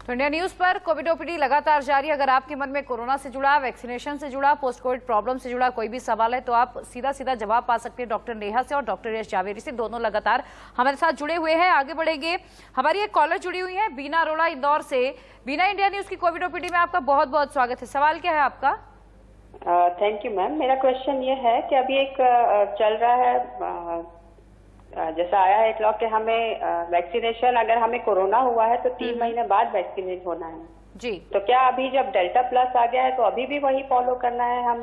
तो India news पर Covid OPD लगातार जारी। अगर आपके मन में कोरोना से जुड़ा, वैक्सीनेशन से जुड़ा, पोस्ट कोविड प्रॉब्लम से जुड़ा कोई भी सवाल है तो आप सीधा जवाब पा सकते हैं डॉक्टर नेहा से और डॉक्टर यश जावेरी से। दोनों लगातार हमारे साथ जुड़े हुए हैं। आगे बढ़ेंगे, हमारी एक कॉलर जुड़ी हुई है बीना अरोड़ा इंदौर से। बीना, इंडिया न्यूज की कोविड ओपीडी में आपका बहुत बहुत स्वागत है। सवाल क्या है आपका? Thank you ma'am. मेरा क्वेश्चन ये है कि अभी एक चल रहा है, जैसा आया है इतला कि हमें वैक्सीनेशन, अगर हमें कोरोना हुआ है तो 3 महीने बाद वैक्सीनेट होना है जी। तो क्या अभी जब डेल्टा प्लस आ गया है तो अभी भी वही फॉलो करना है? हम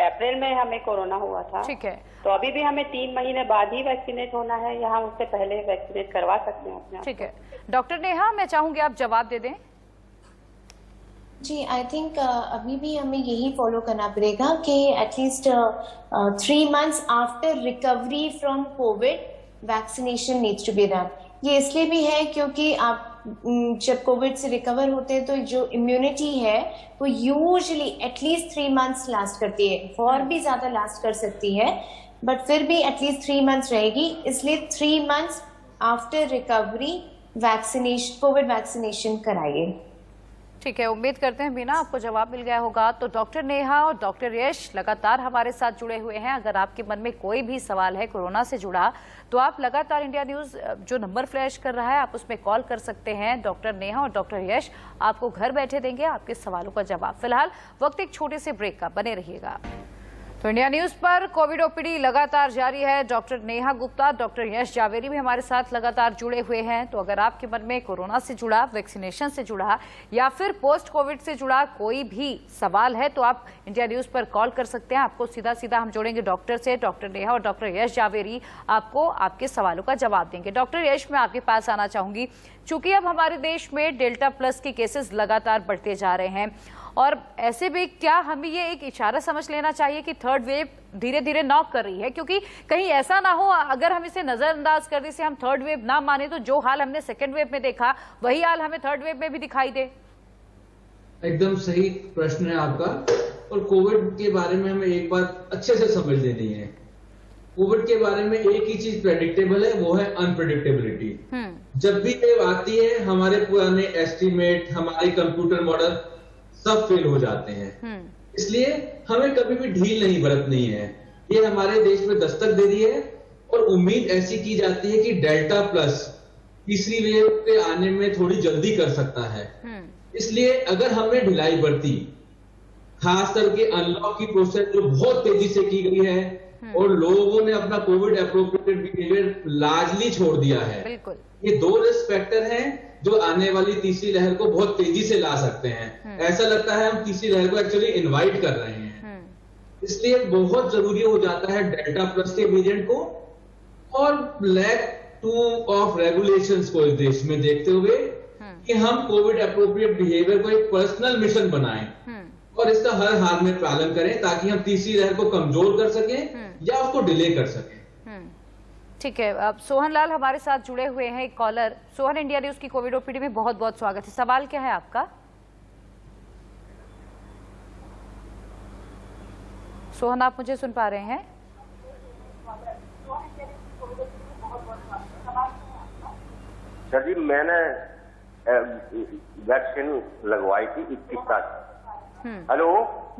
अप्रैल में हमें कोरोना हुआ था, ठीक है, तो अभी भी हमें 3 महीने बाद ही वैक्सीनेट होना है या हम उससे पहले वैक्सीनेट करवा सकते हैं अपने? ठीक है डॉक्टर नेहा, मैं चाहूंगी आप जवाब दे दें। जी, आई थिंक अभी भी हमें यही फॉलो करना पड़ेगा कि at least 3 months after recovery from Covid vaccination needs to be done. ये इसलिए भी है क्योंकि आप जब कोविड से रिकवर होते हैं तो जो इम्यूनिटी है वो यूजुअली एटलीस्ट 3 months लास्ट करती है, और भी ज्यादा लास्ट कर सकती है, बट फिर भी एटलीस्ट 3 months रहेगी। इसलिए 3 months after recovery vaccination, Covid vaccination कराइए। ठीक है, उम्मीद करते हैं बीना आपको जवाब मिल गया होगा। तो डॉक्टर नेहा और डॉक्टर यश लगातार हमारे साथ जुड़े हुए हैं। अगर आपके मन में कोई भी सवाल है कोरोना से जुड़ा तो आप लगातार इंडिया न्यूज जो नंबर फ्लैश कर रहा है आप उसमें कॉल कर सकते हैं। डॉक्टर नेहा और डॉक्टर यश आपको घर बैठे देंगे आपके सवालों का जवाब। फिलहाल वक्त एक छोटे से ब्रेक का, बने रहिएगा। तो इंडिया न्यूज पर कोविड ओपीडी लगातार जारी है। डॉक्टर नेहा गुप्ता, डॉक्टर यश जावेरी भी हमारे साथ लगातार जुड़े हुए हैं। तो अगर आपके मन में कोरोना से जुड़ा, वैक्सीनेशन से जुड़ा या फिर पोस्ट कोविड से जुड़ा कोई भी सवाल है तो आप इंडिया न्यूज पर कॉल कर सकते हैं। आपको सीधा हम जोड़ेंगे डॉक्टर से। डॉक्टर नेहा और डॉक्टर यश जावेरी आपको आपके सवालों का जवाब देंगे। डॉक्टर यश, मैं आपके पास आना चाहूंगी। चूंकि अब हमारे देश में डेल्टा प्लस के केसेस लगातार बढ़ते जा रहे हैं और ऐसे में क्या हमें ये एक इशारा समझ लेना चाहिए कि थर्ड वेव धीरे धीरे नॉक कर रही है? क्योंकि कहीं ऐसा ना हो अगर हम इसे नजरअंदाज कर दें, हम थर्ड वेव ना माने तो जो हाल हमने सेकेंड वेव में देखा वही हाल हमें थर्ड वेव में भी दिखाई दे। एकदम सही प्रश्न है आपका। और कोविड के बारे में हमें एक बात अच्छे से समझ लेनी है। कोविड के बारे में एक ही चीज प्रेडिक्टेबल है, वो है अनप्रेडिक्टेबिलिटी। जब भी वेव आती है हमारे पुराने एस्टिमेट, हमारे कंप्यूटर मॉडल सब फेल हो जाते हैं। इसलिए हमें कभी भी ढील नहीं बरतनी है। ये हमारे देश में दस्तक दे रही है और उम्मीद ऐसी की जाती है कि डेल्टा प्लस तीसरी वेव के आने में थोड़ी जल्दी कर सकता है। इसलिए अगर हमने ढिलाई बरती, खास करके अनलॉक की प्रोसेस जो बहुत तेजी से की गई है और लोगों ने अपना कोविड एप्रोप्रिएट बिहेवियर लार्जली छोड़ दिया है, ये 2 रिस्क फैक्टर हैं जो आने वाली तीसरी लहर को बहुत तेजी से ला सकते हैं। ऐसा लगता है हम तीसरी लहर को एक्चुअली इनवाइट कर रहे हैं। इसलिए बहुत जरूरी हो जाता है डेल्टा प्लस के वेरिएंट को और लैक ऑफ रेगुलेशंस को इस देश में देखते हुए कि हम कोविड एप्रोप्रिएट बिहेवियर को एक पर्सनल मिशन बनाएं और इसका हर हाल में पालन करें ताकि हम तीसरी लहर को कमजोर कर सकें या उसको डिले कर सकें। ठीक है, अब सोहन लाल हमारे साथ जुड़े हुए हैं, एक कॉलर। सोहन, इंडिया न्यूज की कोविड ओपीडी में बहुत बहुत स्वागत है। सवाल क्या है आपका? सोहन, आप मुझे सुन पा रहे हैं? सर जी, मैंने वैक्सीन लगवाई थी 21 तारीख। हेलो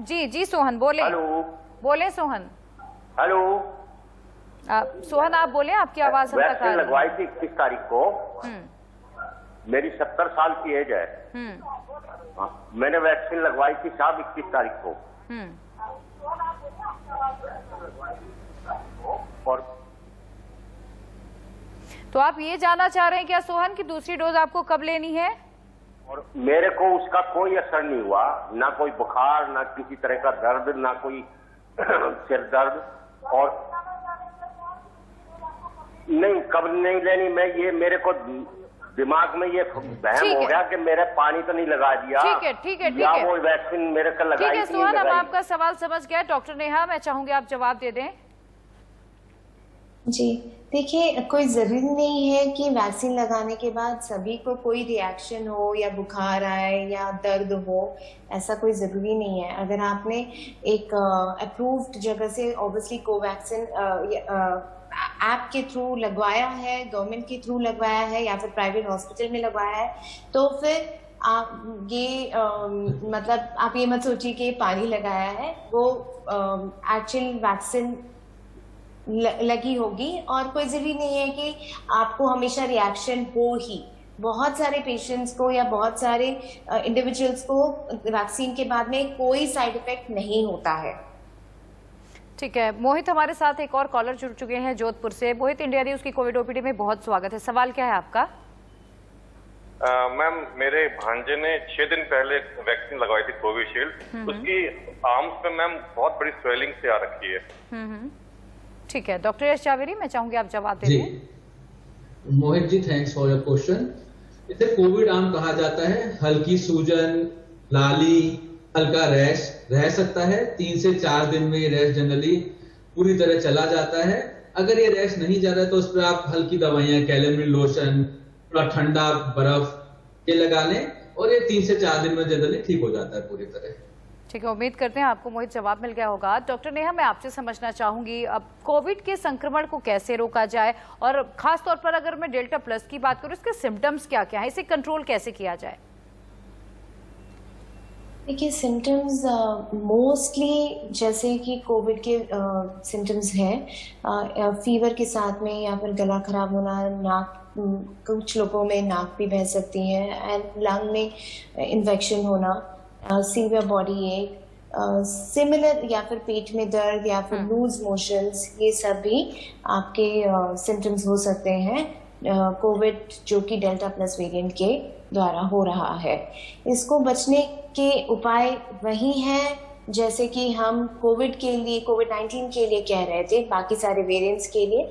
जी सोहन बोले। हेलो बोले सोहन। हेलो सोहन आप बोले, आपकी आवाज हम तक आ रही है। वैक्सीन लगवाई थी 21 तारीख को। मेरी 70 साल की एज है। मैंने वैक्सीन लगवाई थी साहब 21 तारीख को। और तो आप ये जानना चाह रहे हैं क्या सोहन कि दूसरी डोज आपको कब लेनी है? और मेरे को उसका कोई असर नहीं हुआ, ना कोई बुखार, ना किसी तरह का दर्द, ना कोई सिर दर्द। और नहीं, कब नहीं लेनी, मैं ये मेरे को दिमाग में ये वहम हो गया कि मेरे पानी तो नहीं लगा दिया। ठीक है या वो वैक्सीन मेरे को लगाई। ठीक है सोहन, अब आपका सवाल समझ गया। डॉक्टर नेहा, मैं चाहूंगी आप जवाब दे दें। जी, देखिए, कोई जरूरी नहीं है कि वैक्सीन लगाने के बाद सभी को कोई रिएक्शन हो या बुखार आए या दर्द हो, ऐसा कोई जरूरी नहीं है। अगर आपने एक अप्रूव्ड जगह से ऑब्वियसली कोवैक्सीन ऐप के थ्रू लगवाया है, गवर्नमेंट के थ्रू लगवाया है या फिर प्राइवेट हॉस्पिटल में लगवाया है, तो फिर आप ये मतलब आप ये मत सोचिए कि पानी लगाया है, वो एक्चुअल वैक्सीन लगी होगी और कोई जरूरी नहीं है कि आपको हमेशा रिएक्शन हो ही। बहुत सारे पेशेंट्स को या बहुत सारे इंडिविजुअल्स को वैक्सीन के बाद में कोई साइड इफेक्ट नहीं होता है। ठीक है, मोहित हमारे साथ एक और कॉलर जुड़ चुके हैं जोधपुर से। मोहित, इंडिया न्यूज की कोविड ओपीडी में बहुत स्वागत है। सवाल क्या है आपका? मैम, मेरे भांजे ने 6 दिन पहले वैक्सीन लगवाई थी कोविशील्ड। उसकी आर्म्स में मैम बहुत बड़ी स्वेलिंग से आ रखी है। ठीक है, डॉक्टर यश जावेरी, मैं चाहूंगी आप जवाब दे दें। Mohit ji, thanks for your question. इसे कोविड आर्म कहा जाता है। हल्की सूजन, लाली, हल्का रैश रह सकता है। 3 से 4 दिन में ये रैश जनरली पूरी तरह चला जाता है। अगर ये रैश नहीं जा रहा है तो उस पर आप हल्की दवाइयां, कैलेमरिन लोशन, थोड़ा ठंडा बर्फ ये लगा लें और ये 3 से 4 दिन में जनरली ठीक हो जाता है पूरी तरह। ठीक है, उम्मीद करते हैं आपको मोहित जवाब मिल गया होगा। डॉक्टर नेहा, मैं आपसे समझना चाहूंगी अब कोविड के संक्रमण को कैसे रोका जाए और खास तौर पर अगर मैं डेल्टा प्लस की बात करूं, इसके सिम्टम्स क्या क्या है, इसे कंट्रोल कैसे किया जाए? देखिए, सिम्टम्स मोस्टली जैसे कि कोविड के सिम्टम्स हैं, फीवर के साथ में या फिर गला खराब होना, नाक, कुछ लोगों में नाक भी बह सकती है, एंड लंग में इन्फेक्शन होना, सीवियर बॉडी एक, सिमिलर या फिर पेट में दर्द या फिर लूज मोशंस, ये सब भी आपके सिम्टम्स हो सकते हैं कोविड जो कि डेल्टा प्लस वेरिएंट के द्वारा हो रहा है। इसको बचने के उपाय वही हैं जैसे कि हम कोविड 19 के लिए कह रहे थे, बाकी सारे वेरिएंट्स के लिए।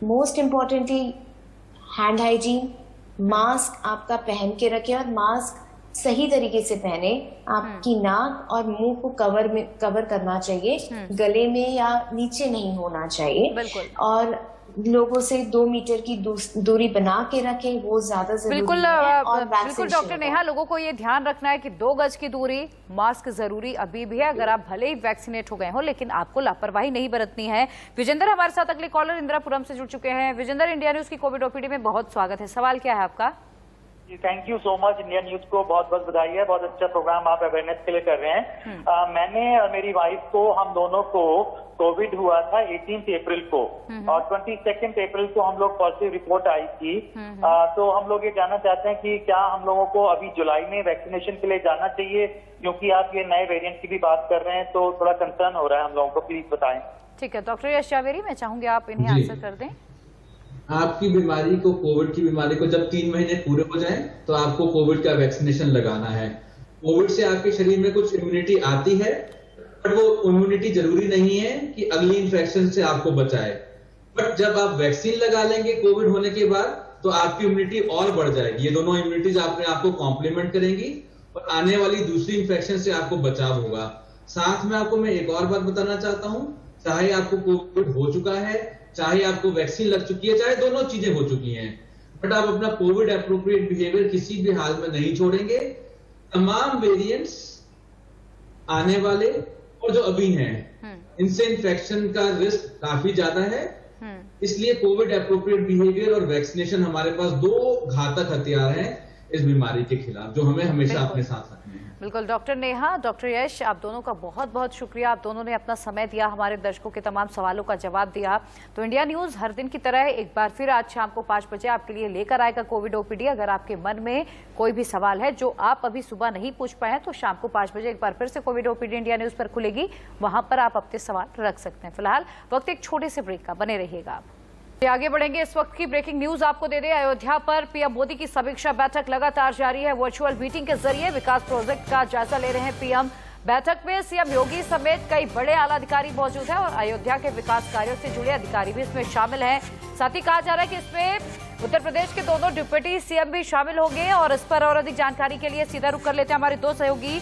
Most importantly hand hygiene, mask आपका पहन के रखें और मास्क सही तरीके से पहने। आपकी नाक और मुंह को कवर करना चाहिए, गले में या नीचे नहीं होना चाहिए। बिल्कुल। और लोगों से 2 मीटर की दूरी बना के रखें, वो ज्यादा जरूरी है। और बिल्कुल डॉक्टर नेहा, लोगों को ये ध्यान रखना है कि 2 गज की दूरी, मास्क जरूरी अभी भी है अगर आप भले ही वैक्सीनेट हो गए हो, लेकिन आपको लापरवाही नहीं बरतनी है। विजेंद्र हमारे साथ अगले कॉलर इंदिरापुरम से जुड़ चुके हैं। विजेंद्र, इंडिया न्यूज की कोविड ओपीडी में बहुत स्वागत है। सवाल क्या है आपका? Thank you so much. India news को बहुत बहुत बधाई है, बहुत अच्छा प्रोग्राम आप अवेयरनेस के लिए कर रहे हैं। मैंने और मेरी वाइफ को, हम दोनों को कोविड हुआ था 18 अप्रैल को और 22 अप्रैल को हम लोग पॉजिटिव रिपोर्ट आई थी। तो हम लोग ये जानना चाहते हैं कि क्या हम लोगों को अभी जुलाई में वैक्सीनेशन के लिए जाना चाहिए, क्योंकि आप ये नए वेरिएंट की भी बात कर रहे हैं तो थोड़ा कंसर्न हो रहा है हम लोगों को, प्लीज बताएं। ठीक है, डॉक्टर यश जावेरी, मैं चाहूंगी आप इन्हें आंसर कर दें। आपकी बीमारी को, कोविड की बीमारी को जब 3 महीने पूरे हो जाएं तो आपको कोविड का वैक्सीनेशन लगाना है। कोविड से आपके शरीर में कुछ इम्यूनिटी आती है, बट वो इम्यूनिटी जरूरी नहीं है कि अगली इन्फेक्शन से आपको बचाए। बट जब आप वैक्सीन लगा लेंगे कोविड होने के बाद तो आपकी इम्यूनिटी और बढ़ जाएगी। ये दोनों इम्यूनिटीज अपने आप को कॉम्प्लीमेंट करेंगी और आने वाली दूसरी इन्फेक्शन से आपको बचाव होगा। साथ में आपको मैं एक और बात बताना चाहता हूं, चाहे आपको कोविड हो चुका है, चाहे आपको वैक्सीन लग चुकी है, चाहे दोनों चीजें हो चुकी हैं, बट आप अपना कोविड एप्रोप्रिएट बिहेवियर किसी भी हाल में नहीं छोड़ेंगे। तमाम वेरिएंट्स आने वाले और जो अभी हैं, इनसे इन्फेक्शन का रिस्क काफी ज्यादा है। इसलिए कोविड एप्रोप्रिएट बिहेवियर और वैक्सीनेशन हमारे पास 2 घातक हथियार हैं इस बीमारी के खिलाफ, जो हमें हमेशा अपने साथ रखने हैं। बिल्कुल डॉक्टर नेहा, डॉक्टर यश, आप दोनों का बहुत बहुत शुक्रिया। आप दोनों ने अपना समय दिया, हमारे दर्शकों के तमाम सवालों का जवाब दिया। तो इंडिया न्यूज हर दिन की तरह एक बार फिर आज शाम को 5 बजे आपके लिए लेकर आएगा कोविड ओपीडी। अगर आपके मन में कोई भी सवाल है जो आप अभी सुबह नहीं पूछ पाए तो शाम को 5 बजे एक बार फिर से कोविड ओपीडी इंडिया न्यूज पर खुलेगी, वहां पर आप अपने सवाल रख सकते हैं। फिलहाल वक्त एक छोटे से ब्रेक का, बने रहिएगा आप। आगे बढ़ेंगे, इस वक्त की ब्रेकिंग न्यूज आपको दे दें। अयोध्या पर पीएम मोदी की समीक्षा बैठक लगातार जारी है। वर्चुअल मीटिंग के जरिए विकास प्रोजेक्ट का जायजा ले रहे हैं पीएम। बैठक में सीएम योगी समेत कई बड़े आला अधिकारी मौजूद हैं और अयोध्या के विकास कार्यों से जुड़े अधिकारी भी इसमें शामिल हैं। साथ ही कहा जा रहा है कि इसमें उत्तर प्रदेश के दोनों डिप्टी सीएम भी शामिल होंगे और इस पर और अधिक जानकारी के लिए सीधा रुख कर लेते हैं हमारे 2 सहयोगी।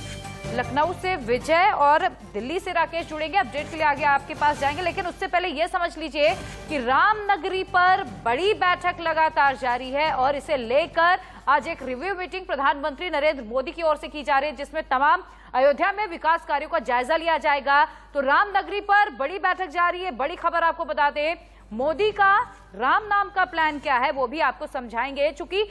लखनऊ से विजय और दिल्ली से राकेश जुड़ेंगे। अपडेट के लिए आगे आपके पास जाएंगे, लेकिन उससे पहले यह समझ लीजिए कि रामनगरी पर बड़ी बैठक लगातार जारी है और इसे लेकर आज एक रिव्यू मीटिंग प्रधानमंत्री नरेंद्र मोदी की ओर से की जा रही है, जिसमें तमाम अयोध्या में विकास कार्यों का जायजा लिया जाएगा। तो रामनगरी पर बड़ी बैठक जारी है। बड़ी खबर आपको बता दें, मोदी का राम नाम का प्लान क्या है वो भी आपको समझाएंगे। चूंकि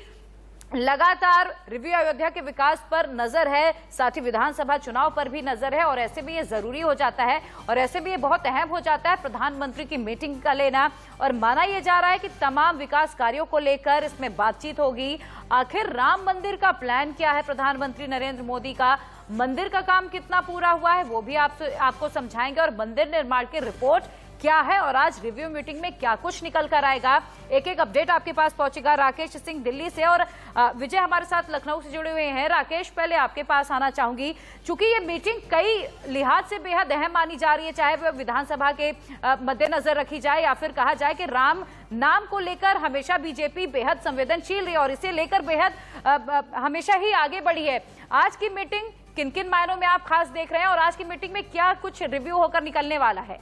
लगातार रिव्यू अयोध्या के विकास पर नजर है, साथ ही विधानसभा चुनाव पर भी नजर है और ऐसे में ये जरूरी हो जाता है और ऐसे में ये बहुत अहम हो जाता है प्रधानमंत्री की मीटिंग का लेना। और माना यह जा रहा है कि तमाम विकास कार्यों को लेकर इसमें बातचीत होगी। आखिर राम मंदिर का प्लान क्या है प्रधानमंत्री नरेंद्र मोदी का, मंदिर का काम कितना पूरा हुआ है वो भी आपको समझाएंगे और मंदिर निर्माण की रिपोर्ट क्या है और आज रिव्यू मीटिंग में क्या कुछ निकल कर आएगा, एक एक अपडेट आपके पास पहुंचेगा। राकेश सिंह दिल्ली से और विजय हमारे साथ लखनऊ से जुड़े हुए हैं। राकेश, पहले आपके पास आना चाहूंगी, चूंकि ये मीटिंग कई लिहाज से बेहद अहम मानी जा रही है, चाहे वह विधानसभा के मद्देनजर रखी जाए या फिर कहा जाए कि राम नाम को लेकर हमेशा बीजेपी बेहद संवेदनशील रही और इसे लेकर बेहद हमेशा ही आगे बढ़ी है। आज की मीटिंग किन किन मायनों में आप खास देख रहे हैं और आज की मीटिंग में क्या कुछ रिव्यू होकर निकलने वाला है?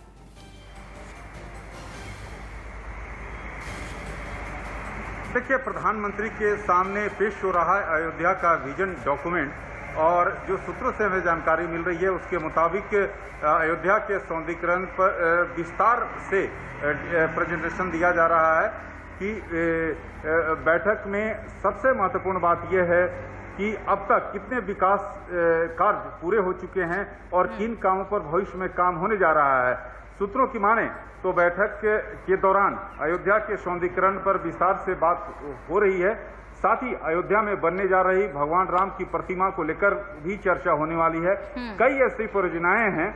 देखिए, प्रधानमंत्री के सामने पेश हो रहा है अयोध्या का विजन डॉक्यूमेंट और जो सूत्रों से हमें जानकारी मिल रही है उसके मुताबिक अयोध्या के सौंदर्यीकरण पर विस्तार से प्रेजेंटेशन दिया जा रहा है कि बैठक में सबसे महत्वपूर्ण बात यह है कि अब तक कितने विकास कार्य पूरे हो चुके हैं और किन कामों पर भविष्य में काम होने जा रहा है। सूत्रों की माने तो बैठक के दौरान अयोध्या के सौंदर्यीकरण पर विस्तार से बात हो रही है, साथ ही अयोध्या में बनने जा रही भगवान राम की प्रतिमा को लेकर भी चर्चा होने वाली है। कई ऐसी परियोजनाएं हैं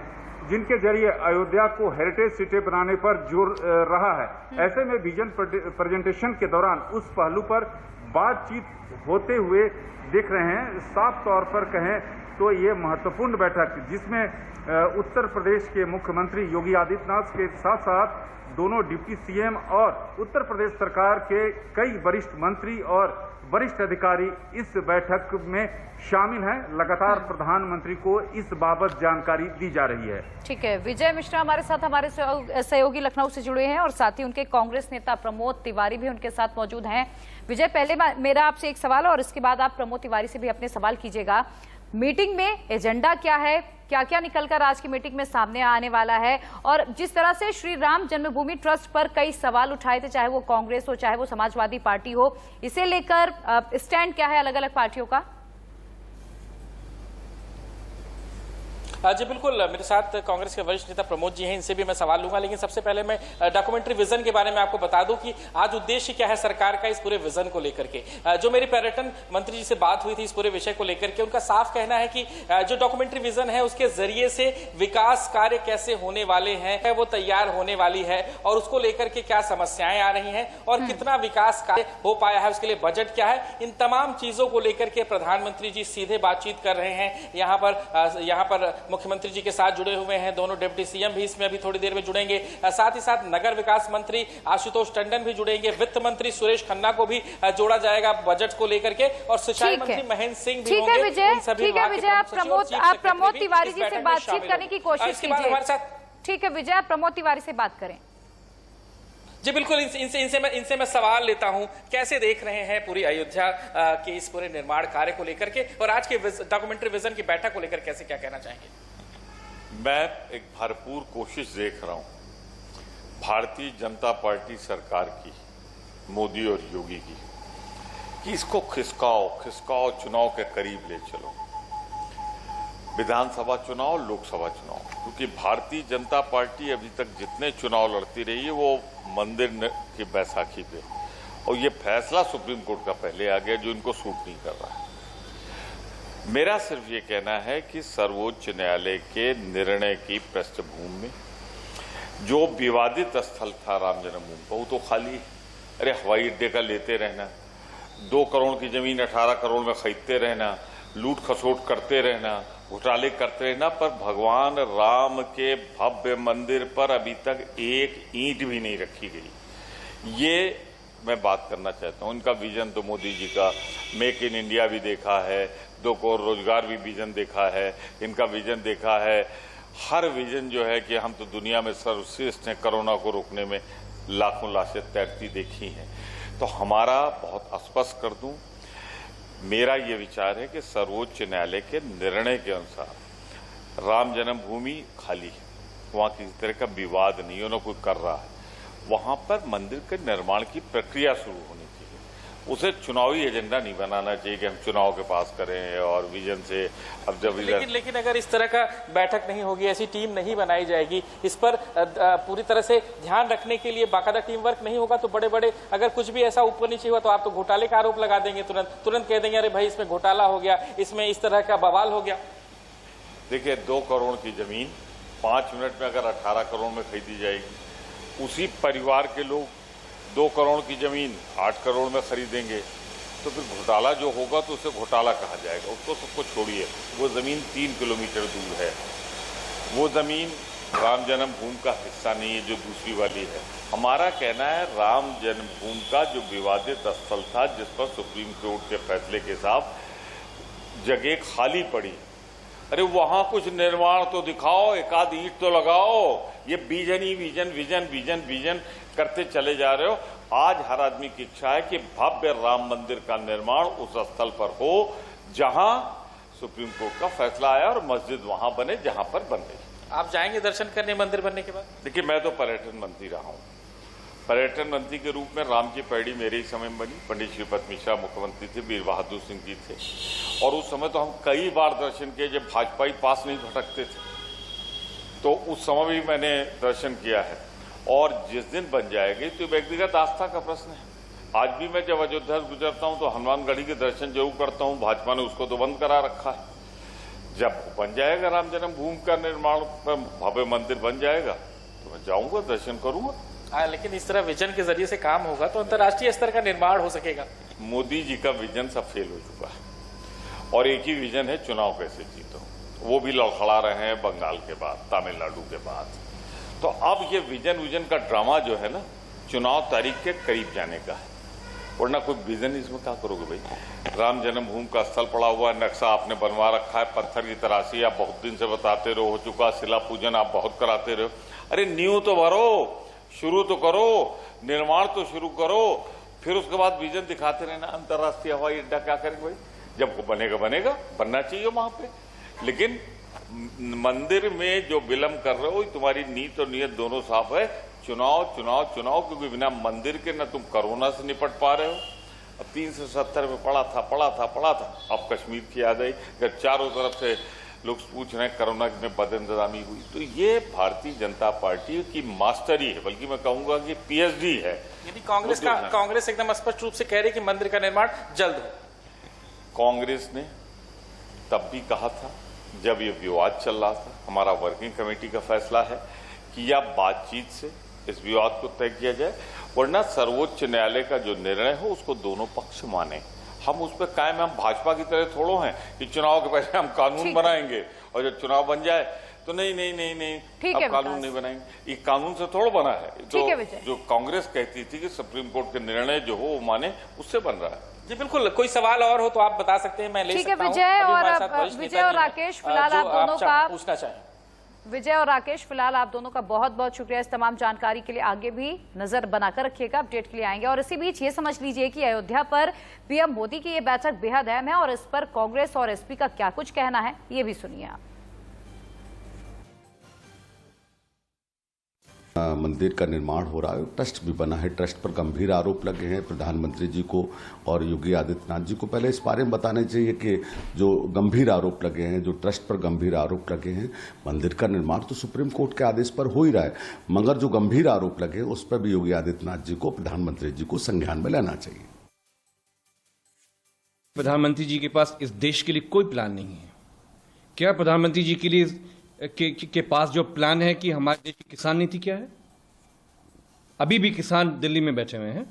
जिनके जरिए अयोध्या को हेरिटेज सिटी बनाने पर जोर रहा है। ऐसे में विजन प्रेजेंटेशन के दौरान उस पहलू पर बातचीत होते हुए दिख रहे हैं। साफ तौर पर कहें तो ये महत्वपूर्ण बैठक जिसमें उत्तर प्रदेश के मुख्यमंत्री योगी आदित्यनाथ के साथ साथ दोनों डिप्टी सीएम और उत्तर प्रदेश सरकार के कई वरिष्ठ मंत्री और वरिष्ठ अधिकारी इस बैठक में शामिल हैं। लगातार प्रधानमंत्री को इस बाबत जानकारी दी जा रही है। ठीक है, विजय मिश्रा हमारे साथ, हमारे सहयोगी लखनऊ से जुड़े हैं और साथ ही उनके कांग्रेस नेता प्रमोद तिवारी भी उनके साथ मौजूद हैं। विजय, पहले मेरा आपसे एक सवाल और इसके बाद आप प्रमोद तिवारी से भी अपने सवाल कीजिएगा। मीटिंग में एजेंडा क्या है, क्या क्या निकलकर आज की मीटिंग में सामने आने वाला है और जिस तरह से श्री राम जन्मभूमि ट्रस्ट पर कई सवाल उठाए थे, चाहे वो कांग्रेस हो चाहे वो समाजवादी पार्टी हो, इसे लेकर स्टैंड क्या है अलग अलग पार्टियों का? जी बिल्कुल, मेरे साथ कांग्रेस के वरिष्ठ नेता प्रमोद जी हैं, इनसे भी मैं सवाल लूंगा, लेकिन सबसे पहले मैं डॉक्यूमेंट्री विजन के बारे में आपको बता दूं कि आज उद्देश्य क्या है सरकार का इस पूरे विजन को लेकर के। जो मेरी पर्यटन मंत्री जी से बात हुई थी इस पूरे विषय को लेकर के, उनका साफ कहना है कि जो डॉक्यूमेंट्री विजन है उसके जरिए से विकास कार्य कैसे होने वाले हैं वो तैयार होने वाली है और उसको लेकर के क्या समस्याएं आ रही हैं और कितना विकास कार्य हो पाया है, उसके लिए बजट क्या है, इन तमाम चीजों को लेकर के प्रधानमंत्री जी सीधे बातचीत कर रहे हैं। यहाँ पर मुख्यमंत्री जी के साथ जुड़े हुए हैं, दोनों डिप्टी सीएम भी इसमें अभी थोड़ी देर में जुड़ेंगे। साथ ही साथ नगर विकास मंत्री आशुतोष टंडन भी जुड़ेंगे, वित्त मंत्री सुरेश खन्ना को भी जोड़ा जाएगा बजट को लेकर के और सिंचाई मंत्री महेंद्र सिंह भी होंगे। ठीक है विजय, आप प्रमोद तिवारी जी से बातचीत करने की कोशिश कीजिए। ठीक है विजय, आप प्रमोद तिवारी से बात करें। जी बिल्कुल, इनसे मैं सवाल लेता हूं, कैसे देख रहे हैं पूरी अयोध्या के इस पूरे निर्माण कार्य को लेकर के और आज के डॉक्यूमेंट्री विजन की बैठक को लेकर कैसे क्या कहना चाहेंगे? मैं एक भरपूर कोशिश देख रहा हूं भारतीय जनता पार्टी सरकार की, मोदी और योगी की, कि इसको खिसकाओ चुनाव के करीब ले चलो, विधानसभा चुनाव, लोकसभा चुनाव, क्योंकि भारतीय जनता पार्टी अभी तक जितने चुनाव लड़ती रही है वो मंदिर की बैसाखी पे, और ये फैसला सुप्रीम कोर्ट का पहले आ गया जो इनको सूट नहीं कर रहा है। मेरा सिर्फ ये कहना है कि सर्वोच्च न्यायालय के निर्णय की पृष्ठभूमि में जो विवादित स्थल था राम जन्मभूमि का, वो तो खाली, अरे हवाई अड्डे का लेते रहना, 2 करोड़ की जमीन 18 करोड़ में खरीदते रहना, लूट खसोट करते रहना, घोटाले करते रहना, पर भगवान राम के भव्य मंदिर पर अभी तक एक ईंट भी नहीं रखी गई। ये मैं बात करना चाहता हूं। इनका विजन तो मोदी जी का मेक इन इंडिया भी देखा है, 2 करोड़ रोजगार भी विजन देखा है, इनका विजन देखा है, हर विजन जो है कि हम तो दुनिया में सर्वश्रेष्ठ हैं, कोरोना को रोकने में लाखों लाशें तैरती देखी हैं। तो हमारा बहुत स्पष्ट कर दूं, मेरा ये विचार है कि सर्वोच्च न्यायालय के निर्णय के अनुसार राम जन्मभूमि खाली है, वहाँ किसी तरह का विवाद नहीं है, ना कोई कर रहा है, वहाँ पर मंदिर के निर्माण की प्रक्रिया शुरू होनी चाहिए। उसे चुनावी एजेंडा नहीं बनाना चाहिए कि हम चुनाव के पास करें और विजन से। अब जब लेकिन अगर इस तरह का बैठक नहीं होगी, ऐसी टीम नहीं बनाई जाएगी, इस पर पूरी तरह से ध्यान रखने के लिए बाकायदा टीम वर्क नहीं होगा, तो बड़े बड़े अगर कुछ भी ऐसा ऊपर नीचे हुआ तो आप तो घोटाले का आरोप लगा देंगे, तुरंत कह देंगे अरे भाई इसमें घोटाला हो गया, इसमें इस तरह का बवाल हो गया। देखिए 2 करोड़ की जमीन 5 मिनट में अगर 18 करोड़ में खरीदी जाएगी, उसी परिवार के लोग 2 करोड़ की जमीन 8 करोड़ में खरीदेंगे, तो फिर घोटाला जो होगा तो उसे घोटाला कहा जाएगा। उसको सबको छोड़िए, वो ज़मीन 3 किलोमीटर दूर है, वो ज़मीन राम जन्मभूमि का हिस्सा नहीं है जो दूसरी वाली है। हमारा कहना है राम जन्मभूमि का जो विवादित स्थल था, जिस पर सुप्रीम कोर्ट के फैसले के साथ जगह खाली पड़ी, अरे वहां कुछ निर्माण तो दिखाओ, एक आध ईंट तो लगाओ। ये विजन ही विजन करते चले जा रहे हो। आज हर आदमी की इच्छा है कि भव्य राम मंदिर का निर्माण उस स्थल पर हो जहां सुप्रीम कोर्ट का फैसला आया और मस्जिद वहां बने जहां पर बन रही। आप जाएंगे दर्शन करने मंदिर बनने के बाद? देखिए मैं तो पर्यटन मंत्री रहा हूं। पर्यटन मंत्री के रूप में राम की पैड़ी मेरे ही समय में बनी। पंडित श्रीपद मिश्रा मुख्यमंत्री थे, वीर बहादुर सिंह जी थे, और उस समय तो हम कई बार दर्शन किए जब भाजपाई पास नहीं भटकते थे, तो उस समय भी मैंने दर्शन किया है। और जिस दिन बन जाएगी तो व्यक्तिगत आस्था का प्रश्न है। आज भी मैं जब अयोध्या से गुजरता हूं तो हनुमानगढ़ी के दर्शन जरूर करता हूं। भाजपा ने उसको तो बंद करा रखा है। जब बन जाएगा राम जन्मभूमि का निर्माण, भव्य मंदिर बन जाएगा तो मैं जाऊंगा, दर्शन करूंगा। हाँ, लेकिन इस तरह विजन के जरिए से काम होगा तो अंतर्राष्ट्रीय स्तर का निर्माण हो सकेगा। मोदी जी का विजन सब फेल हो चुका है और एक ही विजन है, चुनाव कैसे जीतो। वो भी लड़खड़ा रहे हैं बंगाल के बाद, तमिलनाडु के बाद। तो अब ये विजन का ड्रामा जो है ना, चुनाव तारीख के करीब जाने का है, वरना कोई विजन इसमें क्या करोगे भाई। राम जन्मभूमि का स्थल पड़ा हुआ है, नक्शा आपने बनवा रखा है, पत्थर की तराशी आप बहुत दिन से बताते रहो, हो चुका शिला पूजन आप बहुत कराते रहो। अरे नींव तो भरो, शुरू तो करो, निर्माण तो शुरू करो, फिर उसके बाद विजन दिखाते रहना। अंतर्राष्ट्रीय हवाई अड्डा क्या करेंगे भाई, जब बनेगा बनना चाहिए वहां पे। लेकिन मंदिर में जो विलंब कर रहे हो, तुम्हारी नीयत और नीयत दोनों साफ है। चुनाव, क्योंकि बिना मंदिर के न तुम कोरोना से निपट पा रहे हो। अब 370 में पड़ा था। अब कश्मीर की याद आई, जब चारों तरफ से लोग पूछ रहे हैं कोरोना में बदइंतजामी हुई। तो ये भारतीय जनता पार्टी की मास्टरी है, बल्कि मैं कहूंगा कि पीएचडी है। यानी कांग्रेस एकदम स्पष्ट रूप से कह रही कि मंदिर का निर्माण जल्द हो। कांग्रेस ने तब भी कहा था जब ये विवाद चल रहा था। हमारा वर्किंग कमेटी का फैसला है कि या बातचीत से इस विवाद को तय किया जाए, वरना सर्वोच्च न्यायालय का जो निर्णय हो उसको दोनों पक्ष माने। हम उस पर कायम, हम भाजपा की तरह थोड़ो हैं कि चुनाव के पहले हम कानून बनाएंगे और जब चुनाव बन जाए तो नहीं अब कानून नहीं बनाएंगे। ये कानून से थोड़ा बना है। तो जो कांग्रेस कहती थी कि सुप्रीम कोर्ट के निर्णय जो हो वो माने, उससे बन रहा है। जी बिल्कुल। कोई सवाल और हो तो आप बता सकते हैं, मैं ले सकता हूं। विजय और राकेश, फिलहाल आप दोनों का पूछना चाहें। विजय और राकेश, फिलहाल आप दोनों का बहुत बहुत शुक्रिया इस तमाम जानकारी के लिए। आगे भी नजर बनाकर रखिएगा, अपडेट के लिए आएंगे। और इसी बीच ये समझ लीजिए कि अयोध्या पर पीएम मोदी की ये बैठक बेहद अहम है, और इस पर कांग्रेस और एसपी का क्या कुछ कहना है ये भी सुनिए आप। मंदिर का निर्माण हो रहा है, ट्रस्ट भी बना है, ट्रस्ट पर गंभीर आरोप लगे हैं प्रधानमंत्री जी को और योगी आदित्यनाथ जी को। पहले इस बारे में बताना चाहिए कि जो गंभीर आरोप लगे हैं, जो ट्रस्ट पर गंभीर आरोप लगे हैं, मंदिर का निर्माण तो सुप्रीम कोर्ट के आदेश पर हो ही रहा है, मगर जो गंभीर आरोप लगे उस पर भी योगी आदित्यनाथ जी को, प्रधानमंत्री जी को संज्ञान में लेना चाहिए। प्रधानमंत्री जी के पास इस देश के लिए कोई प्लान नहीं है। क्या प्रधानमंत्री जी के लिए के पास जो प्लान है कि हमारे देश की किसान नीति क्या है? अभी भी किसान दिल्ली में बैठे हुए हैं।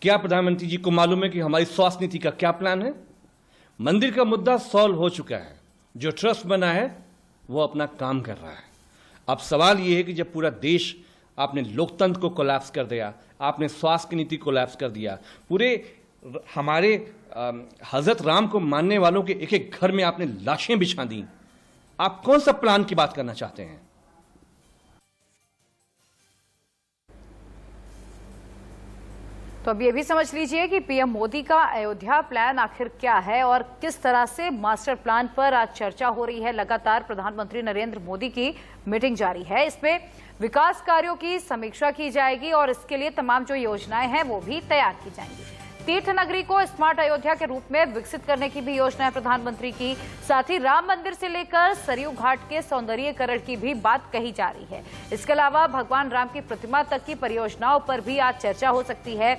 क्या प्रधानमंत्री जी को मालूम है कि हमारी स्वास्थ्य नीति का क्या प्लान है? मंदिर का मुद्दा सॉल्व हो चुका है, जो ट्रस्ट बना है वो अपना काम कर रहा है। अब सवाल ये है कि जब पूरा देश, आपने लोकतंत्र को कोलैप्स कर दिया, आपने स्वास्थ्य की नीति कोलैप्स कर दिया, पूरे हमारे हजरत राम को मानने वालों के एक एक घर में आपने लाशें बिछा दी, आप कौन सा प्लान की बात करना चाहते हैं? तो अब ये भी समझ लीजिए कि पीएम मोदी का अयोध्या प्लान आखिर क्या है और किस तरह से मास्टर प्लान पर आज चर्चा हो रही है। लगातार प्रधानमंत्री नरेंद्र मोदी की मीटिंग जारी है, इसमें विकास कार्यों की समीक्षा की जाएगी और इसके लिए तमाम जो योजनाएं हैं वो भी तैयार की जाएंगी। तीर्थ नगरी को स्मार्ट अयोध्या के रूप में विकसित करने की भी योजना है प्रधानमंत्री की। साथ ही राम मंदिर से लेकर सरयू घाट के सौंदर्यीकरण की भी बात कही जा रही है। इसके अलावा भगवान राम की प्रतिमा तक की परियोजनाओं पर भी आज चर्चा हो सकती है।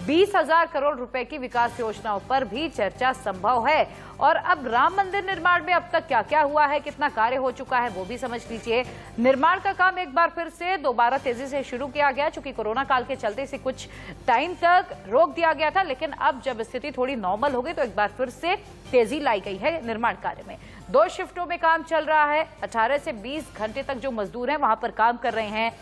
20,000 करोड़ रुपए की विकास योजनाओं पर भी चर्चा संभव है। और अब राम मंदिर निर्माण में अब तक क्या क्या हुआ है, कितना कार्य हो चुका है, वो भी समझ लीजिए। निर्माण का काम एक बार फिर से दोबारा तेजी से शुरू किया गया, चूंकि कोरोना काल के चलते इसे कुछ टाइम तक रोक दिया गया था, लेकिन अब जब स्थिति थोड़ी नॉर्मल हो गई तो एक बार फिर से तेजी लाई गई है निर्माण कार्य में। 2 शिफ्टों में काम चल रहा है। 18 से 20 घंटे तक जो मजदूर हैं वहां पर काम कर रहे हैं।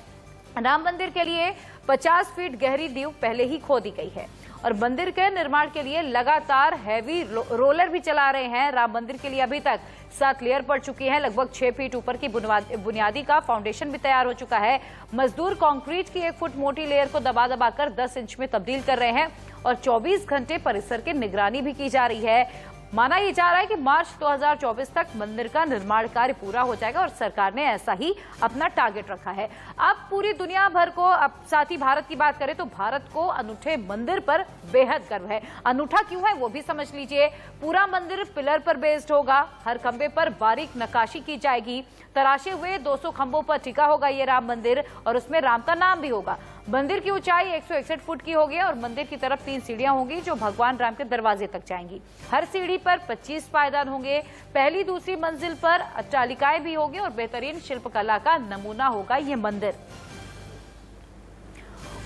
राम मंदिर के लिए 50 फीट गहरी नींव पहले ही खोदी गई है और मंदिर के निर्माण के लिए लगातार हैवी रोलर भी चला रहे हैं। राम मंदिर के लिए अभी तक 7 लेयर पड़ चुकी हैं। लगभग 6 फीट ऊपर की बुनियादी का फाउंडेशन भी तैयार हो चुका है। मजदूर कंक्रीट की 1 फुट मोटी लेयर को दबा दबाकर 10 इंच में तब्दील कर रहे हैं और 24 घंटे परिसर की निगरानी भी की जा रही है। माना यह जा रहा है कि मार्च 2024 तक मंदिर का निर्माण कार्य पूरा हो जाएगा और सरकार ने ऐसा ही अपना टारगेट रखा है। अब पूरी दुनिया भर को, अब साथ ही भारत की बात करें तो भारत को अनूठे मंदिर पर बेहद गर्व है। अनूठा क्यों है वो भी समझ लीजिए। पूरा मंदिर पिलर पर बेस्ड होगा। हर खंबे पर बारीक नक्काशी की जाएगी। तराशे हुए 200 खंभों पर टिका होगा ये राम मंदिर और उसमें राम का नाम भी होगा। मंदिर की ऊंचाई 161 फुट की होगी और मंदिर की तरफ 3 सीढ़ियां होंगी जो भगवान राम के दरवाजे तक जाएंगी। हर सीढ़ी पर 25 पायदान होंगे। पहली दूसरी मंजिल पर अट्टालिकाएं भी होंगी और बेहतरीन शिल्पकला का नमूना होगा ये मंदिर।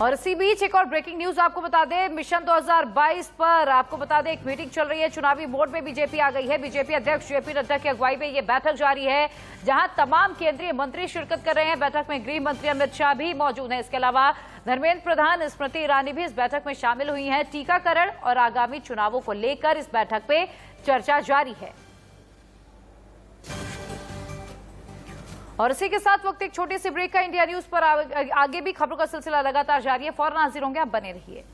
और इसी बीच एक और ब्रेकिंग न्यूज आपको बता दें, मिशन 2022 पर आपको बता दें एक मीटिंग चल रही है। चुनावी मोड में बीजेपी आ गई है। बीजेपी अध्यक्ष जेपी नड्डा की अगुवाई में यह बैठक जारी है जहां तमाम केंद्रीय मंत्री शिरकत कर रहे हैं। बैठक में गृह मंत्री अमित शाह भी मौजूद हैं। इसके अलावा धर्मेंद्र प्रधान, स्मृति ईरानी भी इस बैठक में शामिल हुई हैं। टीकाकरण और आगामी चुनावों को लेकर इस बैठक में चर्चा जारी है। और इसी के साथ वक्त एक छोटी सी ब्रेक का। इंडिया न्यूज पर आगे भी खबरों का सिलसिला लगातार जारी है। फौरन हाजिर होंगे, आप बने रहिए।